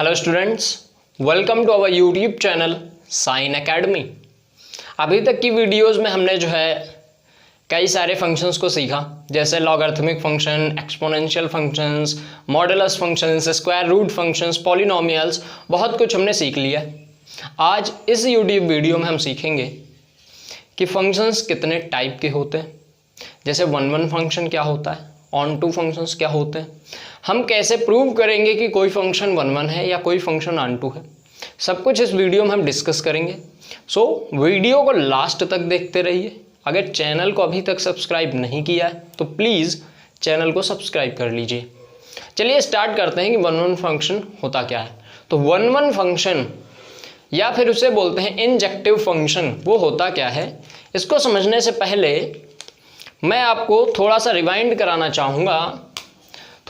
Hello students, welcome to our YouTube channel Sign Academy. अभी तक की वीडियोस में हमने जो है कई सारे फंक्शंस को सीखा, जैसे logarithmic function, exponential functions, modulus functions, square root functions, polynomials, बहुत कुछ हमने सीख लिया। आज इस यूट्यूब वीडियो में हम सीखेंगे कि फंक्शंस कितने टाइप के होते हैं, जैसे वन फंक्शन क्या होता है, ऑन टू फंक्शंस क्या होते हैं, हम कैसे प्रूव करेंगे कि कोई फंक्शन वन है या कोई फंक्शन ऑन टू है, सब कुछ इस वीडियो में हम डिस्कस करेंगे। सो वीडियो को लास्ट तक देखते रहिए। अगर चैनल को अभी तक सब्सक्राइब नहीं किया है तो प्लीज़ चैनल को सब्सक्राइब कर लीजिए। चलिए स्टार्ट करते हैं कि वन फंक्शन होता क्या है। तो वन फंक्शन या फिर उसे बोलते हैं इंजेक्टिव फंक्शन, वो होता क्या है, इसको समझने से पहले मैं आपको थोड़ा सा रिवाइंड कराना चाहूँगा,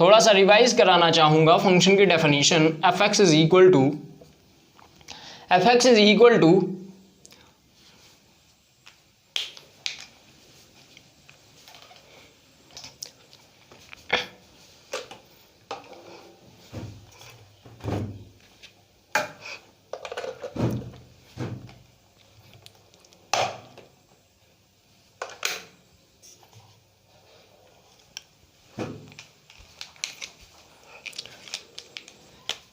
थोड़ा सा रिवाइज कराना चाहूँगा फंक्शन की definition. F x is equal to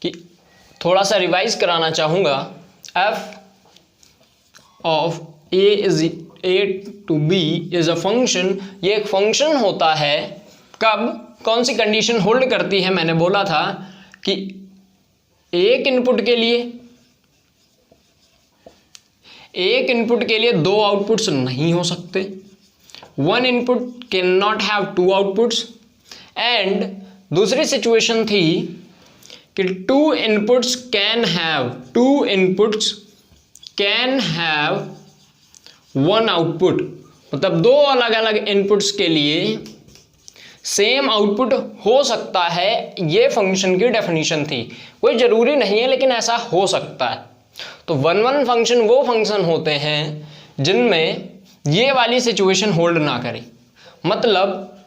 कि थोड़ा सा रिवाइज कराना चाहूँगा, f of a to b is a function. ये एक फंक्शन होता है कब, कौन सी कंडीशन होल्ड करती है। मैंने बोला था कि एक इनपुट के लिए दो आउटपुट्स नहीं हो सकते। One input can not have two outputs. And दूसरी सिचुएशन थी कि two inputs can have one output, मतलब दो अलग अलग इनपुट्स के लिए सेम आउटपुट हो सकता है। ये फंक्शन की डेफिनेशन थी। कोई ज़रूरी नहीं है, लेकिन ऐसा हो सकता है। तो वन फंक्शन वो फंक्शन होते हैं जिनमें ये वाली सिचुएशन होल्ड ना करे। मतलब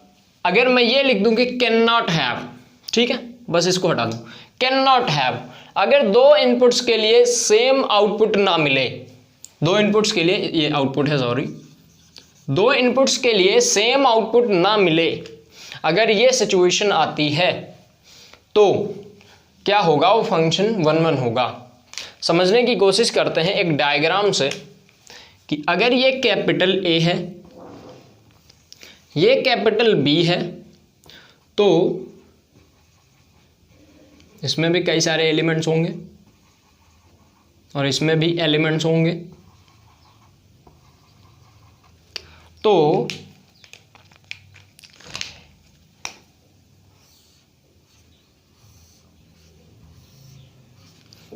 अगर मैं ये लिख दूं कि कैन नॉट हैव, ठीक है, बस इसको हटा दूं, कैन नॉट हैव, अगर दो इनपुट्स के लिए सेम आउटपुट ना मिले, दो इनपुट्स के लिए, ये आउटपुट है सॉरी, दो इनपुट्स के लिए सेम आउटपुट ना मिले, अगर ये सिचुएशन आती है तो क्या होगा, वो फंक्शन वन होगा। समझने की कोशिश करते हैं एक डायग्राम से कि अगर ये कैपिटल ए है, ये कैपिटल बी है, तो इसमें भी कई सारे एलिमेंट्स होंगे और इसमें भी एलिमेंट्स होंगे। तो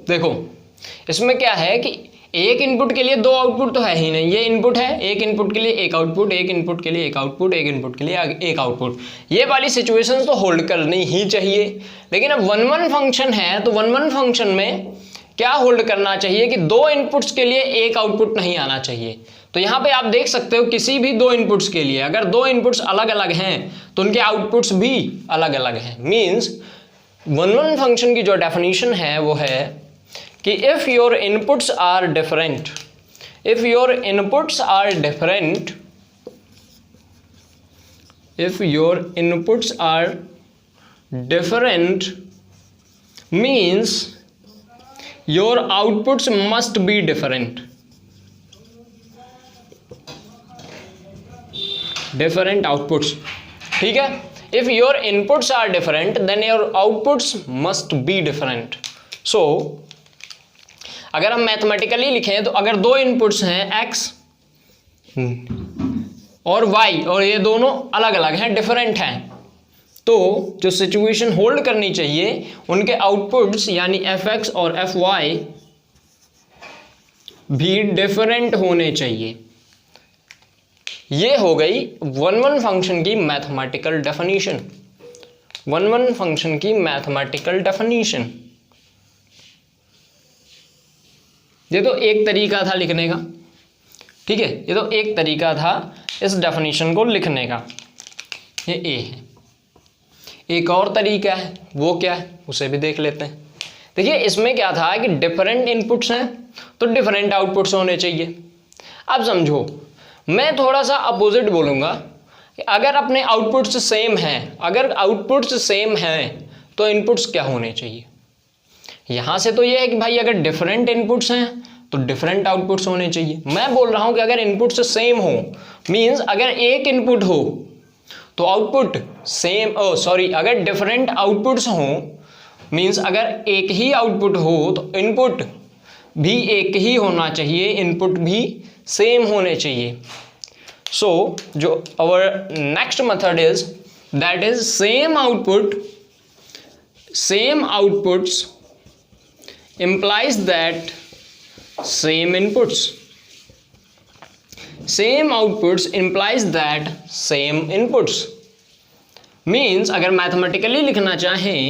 देखो इसमें क्या है कि एक इनपुट के लिए दो आउटपुट तो है ही नहीं। ये इनपुट है, एक इनपुट के लिए एक आउटपुट, एक इनपुट के लिए एक आउटपुट, एक इनपुट के लिए एक आउटपुट। ये वाली सिचुएशंस तो होल्ड करनी ही चाहिए। लेकिन अब वन फंक्शन है, तो वन फंक्शन में क्या होल्ड करना चाहिए कि दो इनपुट्स के लिए एक आउटपुट नहीं आना चाहिए। तो यहाँ पे आप देख सकते हो किसी भी दो इनपुट्स के लिए अगर दो इनपुट्स अलग अलग हैं तो उनके आउटपुट्स भी अलग अलग हैं। मीन्स वन फंक्शन की जो डेफिनेशन है वो है कि if your inputs are different means your outputs must be different outputs, ठीक है। if your inputs are different then your outputs must be different। so अगर हम मैथमेटिकली लिखें तो अगर दो इनपुट्स हैं x और y और ये दोनों अलग अलग हैं, डिफरेंट हैं, तो जो सिचुएशन होल्ड करनी चाहिए उनके आउटपुट्स यानी fx और fy भी डिफरेंट होने चाहिए। ये हो गई वन फंक्शन की मैथमेटिकल डेफिनेशन। वन फंक्शन की मैथमेटिकल डेफिनेशन, ये तो एक तरीका था लिखने का, ठीक है, ये तो एक तरीका था इस डेफिनेशन को लिखने का। ये ए है। एक और तरीका है, वो क्या है उसे भी देख लेते हैं। देखिए इसमें क्या था कि डिफरेंट इनपुट्स हैं तो डिफरेंट आउटपुट्स होने चाहिए। अब समझो, मैं थोड़ा सा अपोजिट बोलूँगा कि अगर अपने आउटपुट्स सेम हैं, अगर आउटपुट्स सेम हैं तो इनपुट्स क्या होने चाहिए। यहाँ से तो ये है कि भाई अगर डिफरेंट इनपुट्स हैं तो डिफरेंट आउटपुट्स होने चाहिए। मैं बोल रहा हूँ कि अगर इनपुट्स सेम हो, मीन्स अगर एक इनपुट हो तो आउटपुट सेम, अगर डिफरेंट आउटपुट्स हो मीन्स अगर एक ही आउटपुट हो तो इनपुट भी एक ही होना चाहिए, इनपुट भी सेम होने चाहिए। सो जो our next method is that is same outputs implies that same inputs implies that same inputs means अगर मैथमेटिकली लिखना चाहें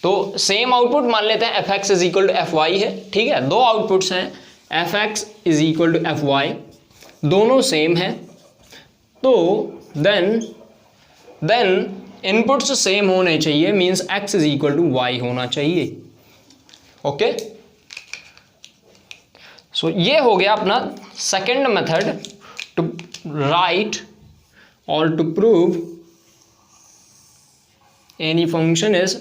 तो सेम आउटपुट मान लेते हैं fx is equal to fy है, ठीक है। दो आउटपुट्स हैं fx is equal to fy, दोनों सेम है तो देन इनपुट्स सेम होने चाहिए, means x is equal to y होना चाहिए। ओके, सो ये हो गया अपना सेकेंड मेथड टू राइट और to prove any function is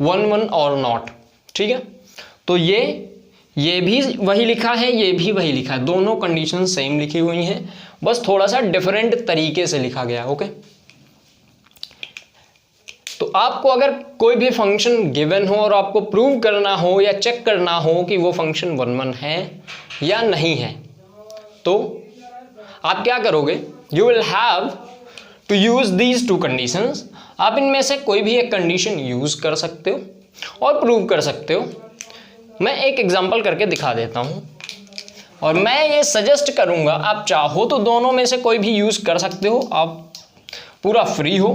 1 1 और नॉट, ठीक है। तो ये भी वही लिखा है, ये भी वही लिखा है, दोनों कंडीशन सेम लिखी हुई हैं, बस थोड़ा सा डिफरेंट तरीके से लिखा गया। ओके, तो आपको अगर कोई भी फंक्शन गिवन हो और आपको प्रूव करना हो या चेक करना हो कि वो फंक्शन 1 1 है या नहीं है, तो आप क्या करोगे, you will have to use these two conditions. आप इनमें से कोई भी एक कंडीशन यूज कर सकते हो और प्रूव कर सकते हो। मैं एक एग्जांपल करके दिखा देता हूं और मैं ये सजेस्ट करूंगा, आप चाहो तो दोनों में से कोई भी यूज कर सकते हो, आप पूरा फ्री हो,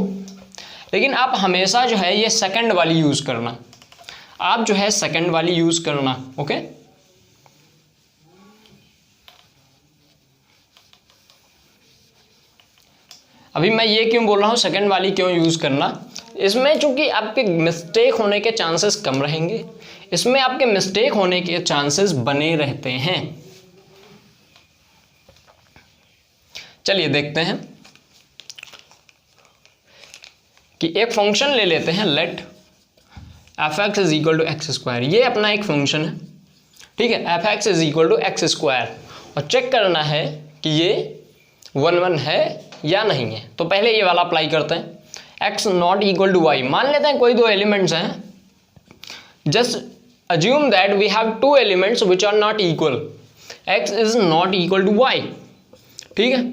लेकिन आप हमेशा जो है ये सेकंड वाली यूज करना, आप जो है सेकंड वाली यूज करना। ओके, अभी मैं ये क्यों बोल रहा हूं सेकंड वाली क्यों यूज करना, इसमें चूंकि आपके मिस्टेक होने के चांसेस कम रहेंगे, इसमें आपके मिस्टेक होने के चांसेस बने रहते हैं। चलिए देखते हैं कि एक फंक्शन ले लेते हैं, let fx is equal to x square. ये अपना एक फंक्शन है, ठीक है, fx is equal to x square, और चेक करना है कि ये 1 1 है या नहीं है। तो पहले ये वाला अप्लाई करते हैं, x not equal to y। मान लेते हैं कोई दो एलिमेंट्स हैं, just assume that we have two elements which are not equal, x is not equal to y, ठीक है।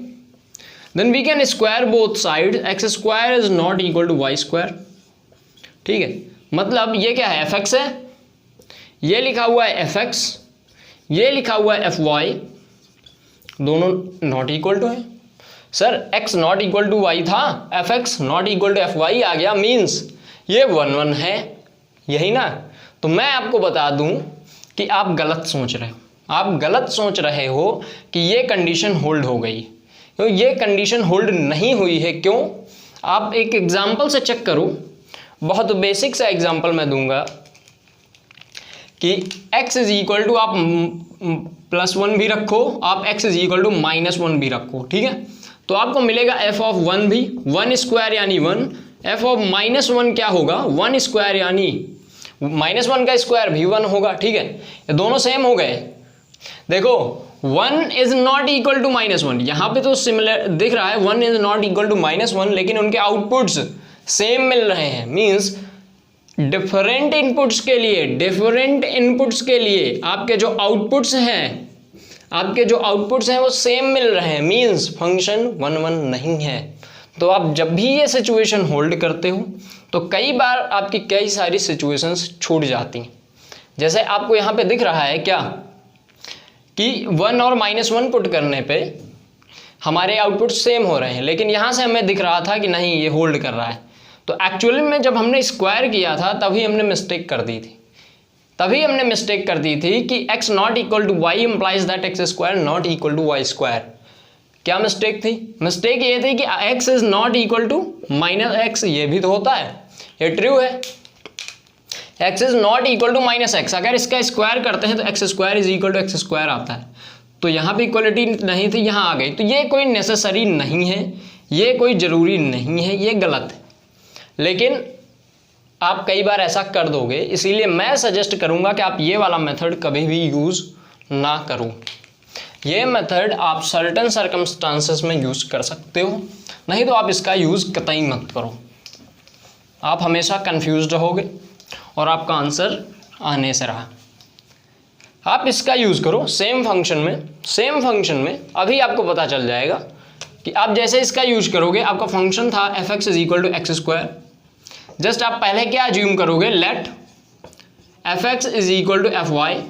Then we can square both sides, x square is not equal to y square, ठीक है। मतलब ये क्या है, fx है, ये लिखा हुआ है fx, ये लिखा हुआ है fy, दोनों नॉट इक्वल टू है। Sir x not equal to y था, fx not equal to fy आ गया, मीन्स ये 1 1 है, यही ना। तो मैं आपको बता दूं कि आप गलत सोच रहे हो, आप गलत सोच रहे हो कि ये कंडीशन होल्ड हो गई, तो ये कंडीशन होल्ड नहीं हुई है। क्यों? आप एक एग्जाम्पल से चेक करो, बहुत बेसिक सा एग्जाम्पल मैं दूंगा कि x इज इक्वल टू आप +1 भी रखो, आप x इज इक्वल टू -1 भी रखो, ठीक है। तो आपको मिलेगा f ऑफ 1 भी 1 स्क्वायर यानी 1, f ऑफ -1 क्या होगा 1 स्क्वायर यानी -1 का स्क्वायर भी 1 होगा, ठीक है। ये दोनों सेम हो गए। देखो 1 इज नॉट इक्वल टू -1, यहाँ पे तो सिमिलर दिख रहा है 1 इज नॉट इक्वल टू -1, लेकिन उनके आउटपुट्स सेम मिल रहे हैं, मीन्स डिफरेंट इनपुट्स के लिए आपके जो आउटपुट्स हैं वो सेम मिल रहे हैं, मीन्स फंक्शन 1 1 नहीं है। तो आप जब भी ये सिचुएशन होल्ड करते हो तो कई बार आपकी कई सारी सिचुएशंस छूट जाती हैं। जैसे आपको यहाँ पे दिख रहा है क्या कि 1 और -1 पुट करने पे हमारे आउटपुट सेम हो रहे हैं, लेकिन यहाँ से हमें दिख रहा था कि नहीं ये होल्ड कर रहा है। तो एक्चुअली में जब हमने स्क्वायर किया था तभी हमने मिस्टेक कर दी थी कि x not equal to y implies that x square not equal to y square. क्या मिस्टेक थी? मिस्टेक ये थी कि x is not equal to -x, ये भी तो होता है, ये ट्रू है। X is not equal to minus x, अगर इसका स्क्वायर करते हैं तो x square is equal to x square आता है, तो यहाँ पे इक्वलिटी नहीं थी, यहाँ आ गई। तो ये कोई नेसेसरी नहीं है, ये कोई ज़रूरी नहीं है, ये गलत है, लेकिन आप कई बार ऐसा कर दोगे, इसीलिए मैं सजेस्ट करूँगा कि आप ये वाला मेथड कभी भी यूज़ ना करो। ये मेथड आप सर्टेन सर्कमस्टांसेस में यूज़ कर सकते हो, नहीं तो आप इसका यूज़ कतई मत करो, आप हमेशा कंफ्यूज रहोगे और आपका आंसर आने से रहा। आप इसका यूज़ करो सेम फंक्शन में अभी आपको पता चल जाएगा कि आप जैसे इसका यूज करोगे, आपका फंक्शन था f x is equal to x square, just आप पहले क्या अज्यूम करोगे, let f x is equal to f y,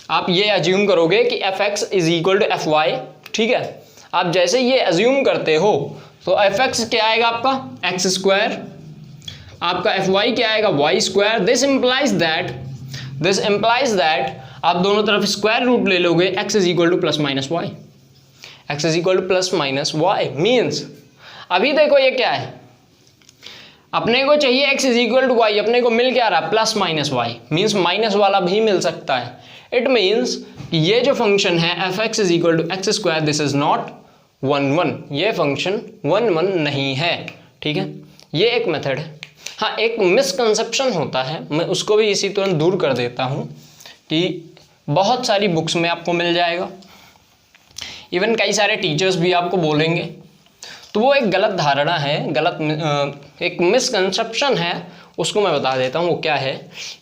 आप ये अज्यूम करोगे कि f x is equal to f y, ठीक है। आप जैसे ये अज्यूम करते हो तो एफ एक्स क्या आएगा आपका एक्स स्क्वायर, आपका एफ वाई क्या आएगा y square. This implies that आप दोनों तरफ स्क्वायर रूट ले लोगे, x is equal to plus minus y, x is equal to plus minus y means अभी देखो ये क्या है, अपने को चाहिए x is equal to y, अपने को मिल क्या रहा plus minus y, means minus वाला भी मिल सकता है। इट मीन्स ये जो फंक्शन है f x is equal to x square, this is not 1 1, ये फंक्शन 1 1 नहीं है, ठीक है। ये एक मेथड है। हाँ, एक मिसकंसेप्शन होता है, मैं उसको भी इसी तुरंत दूर कर देता हूँ कि बहुत सारी बुक्स में आपको मिल जाएगा, इवन कई सारे टीचर्स भी आपको बोलेंगे, तो वो एक गलत धारणा है, एक मिसकंसेप्शन है, उसको मैं बता देता हूँ वो क्या है।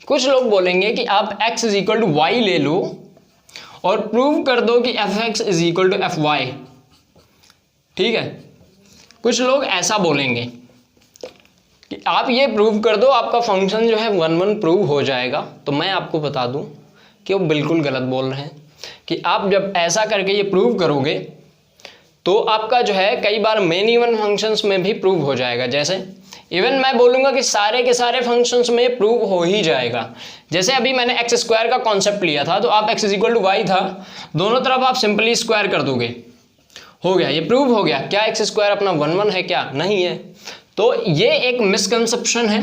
कुछ लोग बोलेंगे कि आप x is equal to y ले लो और प्रूव कर दो कि f x is equal to f y, ठीक है। कुछ लोग ऐसा बोलेंगे कि आप ये प्रूव कर दो, आपका फंक्शन जो है 1 1 प्रूव हो जाएगा। तो मैं आपको बता दूं कि वो बिल्कुल गलत बोल रहे हैं, कि आप जब ऐसा करके ये प्रूव करोगे तो आपका जो है कई बार मेन इवन फंक्शंस में भी प्रूव हो जाएगा। जैसे इवन मैं बोलूँगा कि सारे के सारे फंक्शंस में प्रूव हो ही जाएगा। जैसे अभी मैंने एक्स स्क्वायर का कॉन्सेप्ट लिया था, तो आप x is equal to y था, दोनों तरफ आप सिंपली स्क्वायर कर दोगे, हो गया, ये प्रूव हो गया। क्या एक्स स्क्वायर अपना 1 1 है क्या? नहीं है। तो ये एक मिसकंसेप्शन है,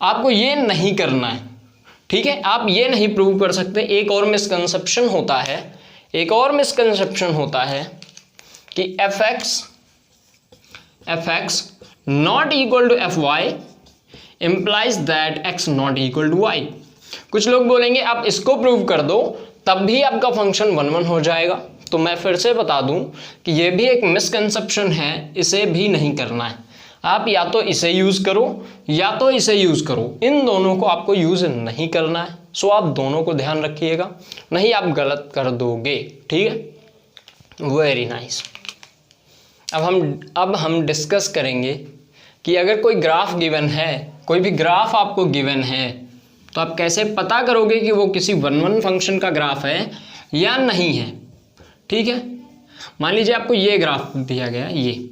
आपको ये नहीं करना है, ठीक है। आप ये नहीं प्रूव कर सकते। एक और मिसकंसेप्शन होता है कि f x not equal to f y implies that x not equal to y. कुछ लोग बोलेंगे आप इसको प्रूव कर दो तब भी आपका फंक्शन 1 1 हो जाएगा। तो मैं फिर से बता दूं कि ये भी एक मिसकंसेप्शन है, इसे भी नहीं करना है। आप या तो इसे यूज़ करो या तो इसे यूज़ करो, इन दोनों को आपको यूज़ नहीं करना है। सो आप दोनों को ध्यान रखिएगा, नहीं आप गलत कर दोगे, ठीक है। Very nice. अब हम डिस्कस करेंगे कि अगर कोई ग्राफ गिवन है, कोई भी ग्राफ आपको गिवन है, तो आप कैसे पता करोगे कि वो किसी 1 1 फंक्शन का ग्राफ है या नहीं है, ठीक है। मान लीजिए आपको ये ग्राफ दिया गया है ये,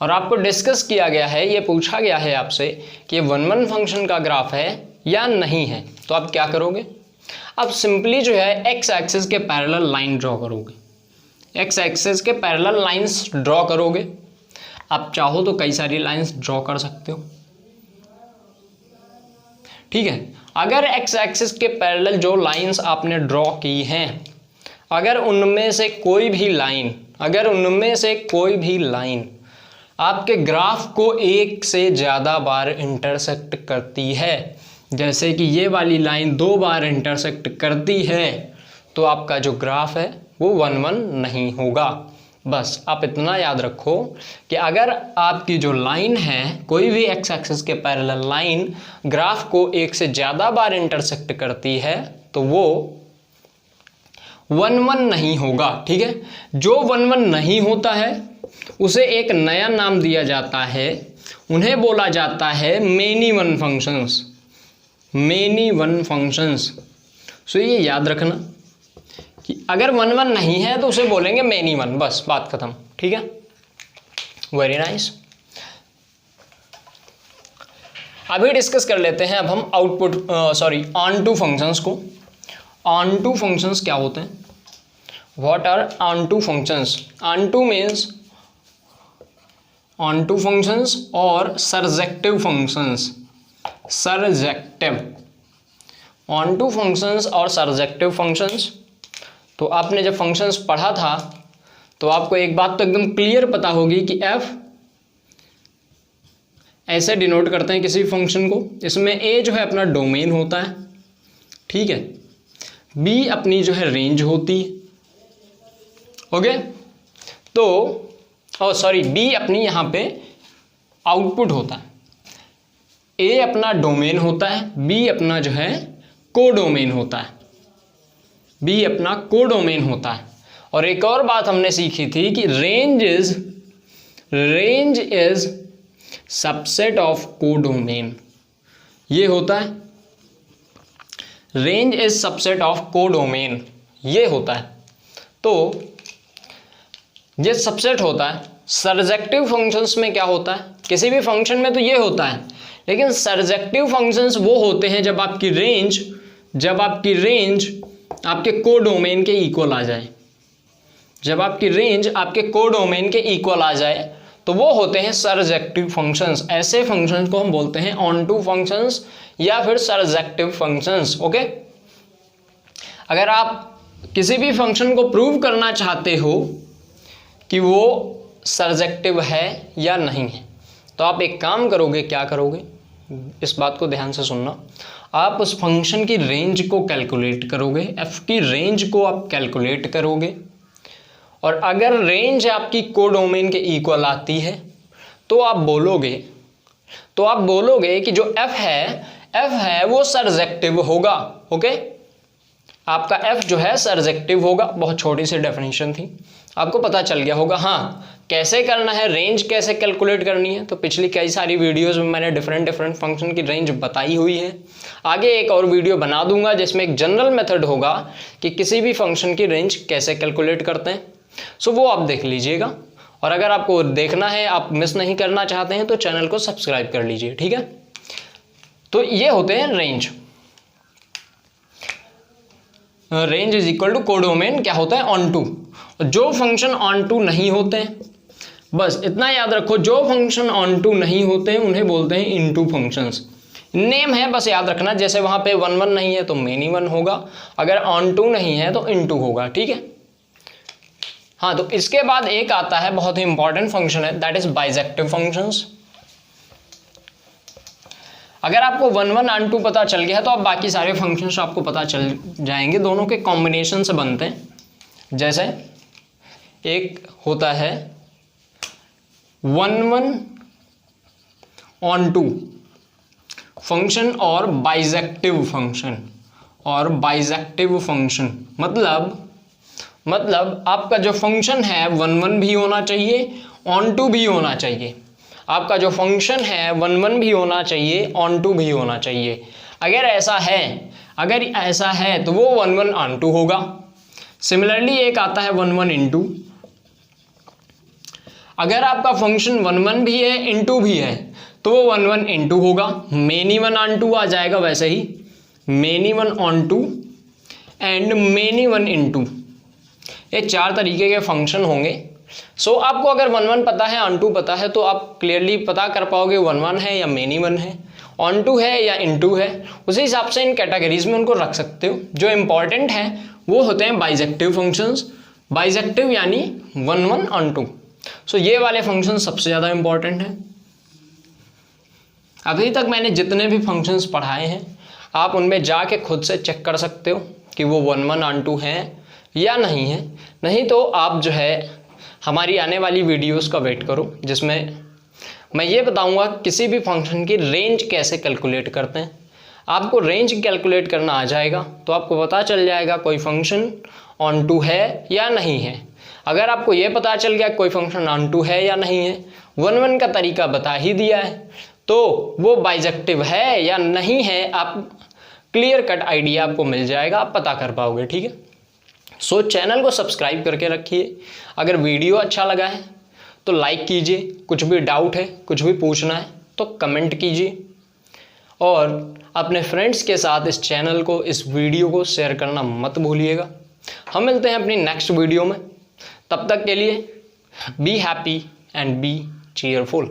और आपको डिस्कस किया गया है, ये पूछा गया है आपसे कि ये 1 1 फंक्शन का ग्राफ है या नहीं है, तो आप क्या करोगे? आप सिंपली जो है एक्स एक्सिस के पैरेलल लाइन ड्रॉ करोगे, एक्स एक्सिस के पैरेलल लाइंस ड्रॉ करोगे। आप चाहो तो कई सारी लाइंस ड्रॉ कर सकते हो, ठीक है। अगर एक्स एक्सिस के पैरेलल जो लाइंस आपने ड्रॉ की हैं, अगर उनमें से कोई भी लाइन आपके ग्राफ को एक से ज़्यादा बार इंटरसेक्ट करती है, जैसे कि ये वाली लाइन 2 बार इंटरसेक्ट करती है, तो आपका जो ग्राफ है वो 1 1 नहीं होगा। बस आप इतना याद रखो कि अगर आपकी जो लाइन है, कोई भी एक्स एक्सिस के पैरेलल लाइन ग्राफ को एक से ज़्यादा बार इंटरसेक्ट करती है, तो वो 1 1 नहीं होगा, ठीक है। जो 1 1 नहीं होता है उसे एक नया नाम दिया जाता है, उन्हें बोला जाता है मेनी वन फंक्शंस। सो ये याद रखना कि अगर 1 1 नहीं है तो उसे बोलेंगे मेनी वन, बस बात खत्म, ठीक है। Very nice. अभी डिस्कस कर लेते हैं अब हम ऑन टू फंक्शंस को। ऑन टू फंक्शंस क्या होते हैं? What are onto functions? Onto means onto functions और surjective functions. Surjective, onto functions और सरजेक्टिव फंक्शंस। तो आपने जब फंक्शंस पढ़ा था तो आपको एक बात तो एकदम क्लियर पता होगी कि एफ ऐसे डिनोट करते हैं किसी फंक्शन को। इसमें ए जो है अपना डोमेन होता है, ठीक है, बी अपनी जो है रेंज होती है, ओके। तो सॉरी बी अपनी यहाँ पे आउटपुट होता है, ए अपना डोमेन होता है, बी अपना जो है कोडोमेन होता है, बी अपना कोडोमेन होता है। और एक और बात हमने सीखी थी कि range is subset of codomain, ये होता है range is subset of codomain, ये होता है। तो ये सबसेट होता है। सरजेक्टिव फंक्शंस में क्या होता है, किसी भी फंक्शन में तो ये होता है, लेकिन सरजेक्टिव फंक्शंस वो होते हैं जब आपकी रेंज आपके कोडोमेन के इक्वल आ जाए। जब आपकी रेंज आपके कोडोमेन के इक्वल आ जाए तो वो होते हैं सरजेक्टिव फंक्शंस। ऐसे फंक्शंस को हम बोलते हैं ऑन टू फंक्शंस या फिर सरजेक्टिव फंक्शंस, ओके। अगर आप किसी भी फंक्शन को प्रूव करना चाहते हो कि वो सरजेक्टिव है या नहीं है, तो आप एक काम करोगे, क्या करोगे, इस बात को ध्यान से सुनना। आप उस फंक्शन की रेंज को कैलकुलेट करोगे, एफ की रेंज को आप कैलकुलेट करोगे, और अगर रेंज आपकी कोडोमेन के इक्वल आती है तो आप बोलोगे कि जो एफ है वो सरजेक्टिव होगा, ओके। आपका एफ जो है सरजेक्टिव होगा। बहुत छोटी सी डेफिनेशन थी, आपको पता चल गया होगा। हाँ, कैसे करना है, रेंज कैसे कैलकुलेट करनी है, तो पिछली कई सारी वीडियोस में मैंने डिफरेंट फंक्शन की रेंज बताई हुई है। आगे एक और वीडियो बना दूंगा जिसमें एक जनरल मेथड होगा कि किसी भी फंक्शन की रेंज कैसे कैलकुलेट करते हैं, सो वो आप देख लीजिएगा। और अगर आपको देखना है, आप मिस नहीं करना चाहते हैं, तो चैनल को सब्सक्राइब कर लीजिए, ठीक है। तो ये होते हैं range. Range is equal to codomain क्या होता है, ऑन टू। जो फंक्शन ऑन टू नहीं होते हैं, बस इतना याद रखो, जो फंक्शन ऑन टू नहीं होते हैं उन्हें बोलते हैं इनटू फंक्शंस। नेम है, बस याद रखना। जैसे वहां पे 1 1 नहीं है तो मेनी वन होगा, अगर ऑन टू नहीं है तो इनटू होगा, ठीक है। हाँ, तो इसके बाद एक आता है, बहुत ही इंपॉर्टेंट फंक्शन है, दैट इज बाइजेक्टिव फंक्शंस। अगर आपको 1 1 ऑन टू पता चल गया है तो अब बाकी सारे फंक्शंस आपको पता चल जाएंगे, दोनों के कॉम्बिनेशन से बनते हैं। जैसे एक होता है 1 1 ऑन टू फंक्शन और बाइजेक्टिव फंक्शन, मतलब आपका जो फंक्शन है 1 1 भी होना चाहिए, ऑन टू भी होना चाहिए। आपका जो फंक्शन है 1 1 भी होना चाहिए, ऑन टू भी होना चाहिए। अगर ऐसा है तो वो 1 1 ऑन टू होगा। सिमिलरली एक आता है 1 1 इनटू। अगर आपका फंक्शन 1 1 भी है, इनटू भी है, तो वो 1 1 इनटू होगा। मेनी वन ऑन टू आ जाएगा, वैसे ही many one onto and many one into. ये 4 तरीके के फंक्शन होंगे। सो आपको अगर 1 1 पता है, ऑन टू पता है, तो आप क्लियरली पता कर पाओगे 1 1 है या मेनी वन है, ऑन टू है या इनटू है। उसी हिसाब से इन कैटेगरीज में उनको रख सकते हो। जो इंपॉर्टेंट है वो होते हैं बाइजेक्टिव फंक्शंस। बाइजेक्टिव यानी 1 1 ऑन टू। सो ये वाले फंक्शन सबसे ज़्यादा इंपॉर्टेंट है। अभी तक मैंने जितने भी फंक्शंस पढ़ाए हैं, आप उनमें जाके खुद से चेक कर सकते हो कि वो 1 1 ऑन टू हैं या नहीं है। नहीं तो आप जो है हमारी आने वाली वीडियोस का वेट करो, जिसमें मैं ये बताऊंगा किसी भी फंक्शन की रेंज कैसे कैलकुलेट करते हैं। आपको रेंज कैलकुलेट करना आ जाएगा तो आपको पता चल जाएगा कोई फंक्शन ऑन टू है या नहीं है। अगर आपको ये पता चल गया कोई फंक्शन ऑन टू है या नहीं है, 1 1 का तरीका बता ही दिया है, तो वो बाइजेक्टिव है या नहीं है, आप क्लियर कट आइडिया आपको मिल जाएगा, आप पता कर पाओगे, ठीक है। सो चैनल को सब्सक्राइब करके रखिए। अगर वीडियो अच्छा लगा है तो लाइक कीजिए, कुछ भी डाउट है, कुछ भी पूछना है तो कमेंट कीजिए, और अपने फ्रेंड्स के साथ इस चैनल को, इस वीडियो को शेयर करना मत भूलिएगा। हम मिलते हैं अपनी नेक्स्ट वीडियो में, तब तक के लिए be happy and be cheerful.